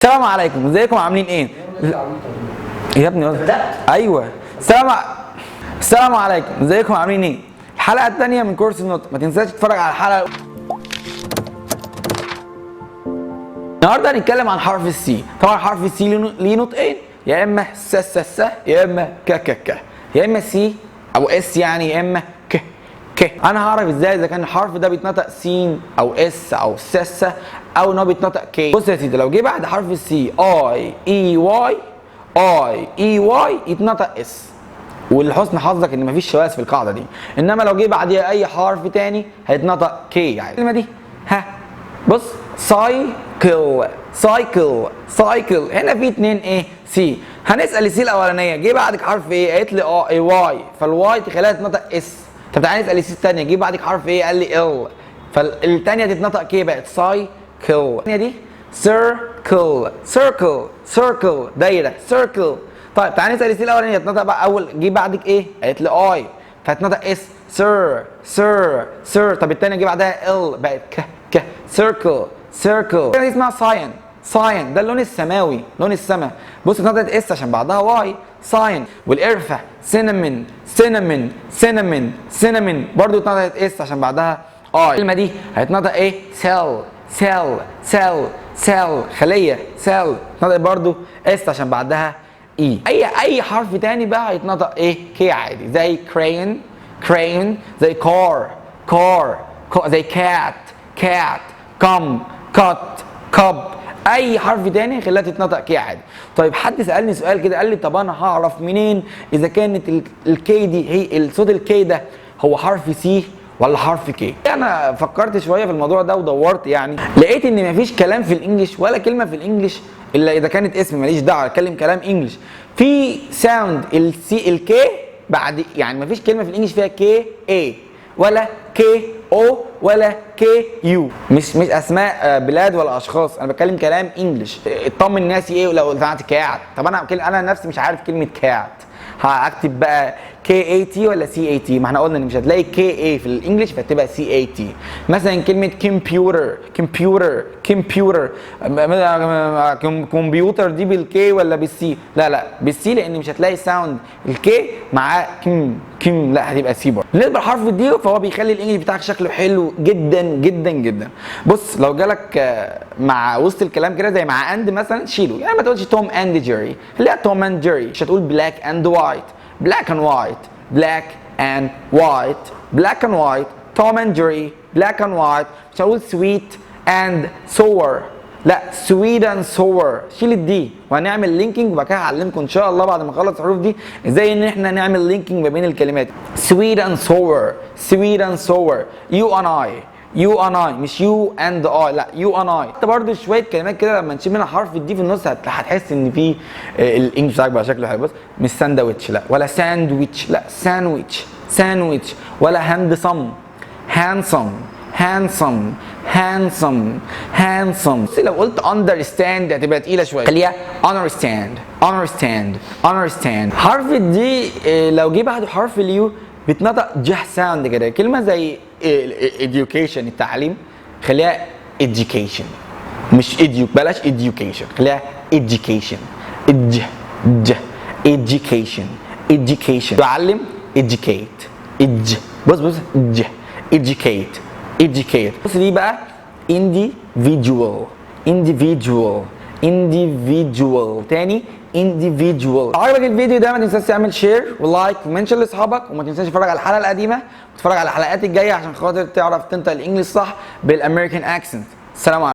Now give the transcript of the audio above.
السلام عليكم، ازيكم عاملين ايه؟ يا ابني ايوه. السلام عليكم، ازيكم عاملين ايه؟ الحلقة الثانية من كورس النطق، ما تنساش تتفرج على الحلقة. النهارده هنتكلم عن حرف السي. طبعا حرف السي ليه نطقين، يا اما س س س يا اما ك ك ك، يا اما سي او اس يعني، يا اما ك ك. انا هعرف ازاي اذا كان الحرف ده بيتنطق س او اس او س س او ان هو بيتنطق كي. بص يا سيدي، لو جه بعد حرف السي اي اي واي يتنطق اس، ولحسن حظك ان مفيش شواذ في القاعده دي. انما لو جه بعديها اي حرف تاني هيتنطق كي يعني. الكلمه دي بص، سايكل هنا في اتنين ايه سي. هنسال السي الاولانيه جه بعدك حرف ايه، قالت لي اي واي، فالواي تخليها تتنطق اس. طب تعالى نسال السي الثانيه جه بعدك حرف ايه، قال لي ال، فالثانيه تتنطق كي، بقت سايكل. الثانيه دي سيركل دايره سيركل. طيب تعالى نسال السي الاولانيه تتنطق بقى اول جه بعدك ايه، قالت لي اي، فهتنطق اس سير. طب الثانيه جه بعدها ال، بقت ك سيركل. دي اسمها ساين، ده اللون السماوي، لون السما. بص اتنطقت اس عشان بعدها واي، ساين. والقرفه سينامون برضو اتنطقت اس عشان بعدها اي. الكلمه دي هيتنطق ايه، سيل خليه، سيل اتنطقت برضو اس عشان بعدها اي. اي حرف تاني بقى هيتنطق ايه، كي عادي، زي كرين، زي كار زي كات كم كاب. اي حرف تاني خليها تتنطق كي عادي. طيب حد سالني سؤال كده، قال لي طب انا هعرف منين اذا كانت الكي دي هي الصوت الكي ده هو حرف سي ولا حرف كي؟ انا فكرت شويه في الموضوع ده ودورت يعني، لقيت ان مفيش كلام في الانجليش ولا كلمه في الانجليش الا اذا كانت اسم، ماليش دعوه اتكلم كلام انجليش في ساوند الكي بعد، يعني مفيش كلمه في الانجليش فيها كي اي ولا كي او ولا كي يو. مش اسماء بلاد ولا اشخاص، انا بتكلم كلام انجلش. اطمن ناسي ايه لو سمعت كات. طب انا نفسي مش عارف كلمه كات، هكتب بقى كي اي تي ولا سي اي تي؟ ما احنا قلنا ان مش هتلاقي كي اي في الانجليش فتبقى سي اي تي. مثلا كلمه كمبيوتر دي بالكي ولا بالسي؟ لا بالسي، لان مش هتلاقي ساوند الكي مع كم لا هتبقى سي برضه. بالنسبه لحرف الدي فهو بيخلي الانجليش بتاعك شكله حلو جدا. بص لو جالك مع وسط الكلام كده زي مع اند مثلا شيله، يعني ما تقولش توم اند جيري، خليها توم اند جيري. مش هتقول بلاك اند وايت، توم اند جيري بلاك اند وايت. مش هقول سويت اند سور، لا سويت اند سور، شيل الدي. وهنعمل لينكينج وبعد كده هعلمكم ان شاء الله بعد ما اخلص الحروف دي ازاي ان احنا نعمل لينكينج ما بين الكلمات. سويت اند سور، يو ان اي مش يو اند اي، لا يو ان اي. انت برضو شويه كلمات كده لما نشيل منها حرف الدي في النص هتحس ان في الانجليش بتاعك بقى شكله حلو. بص مش ساندويتش، لا ولا ساندويتش، لا ساندويتش ولا هاندسم، هانسوم. بس لو قلت understand هتبقى تقيله شويه، خليها understand. حرف الدي لو جه بعده حرف اليو بتنطق جه ساوند كده. كلمه زي education التعليم خليها education، مش بلاش education، خليها education. تعلم educate. بص educate. بص دي بقى individual تاني individual. عجبك الفيديو ده ما تنساش تعمل شير ولايك ومنشن لاصحابك، وما تنساش تتفرج على الحلقه القديمه وتتفرج على الحلقات الجايه عشان خاطر تعرف تنطق الانجليش صح بالامريكان اكسنت. السلام عليكم.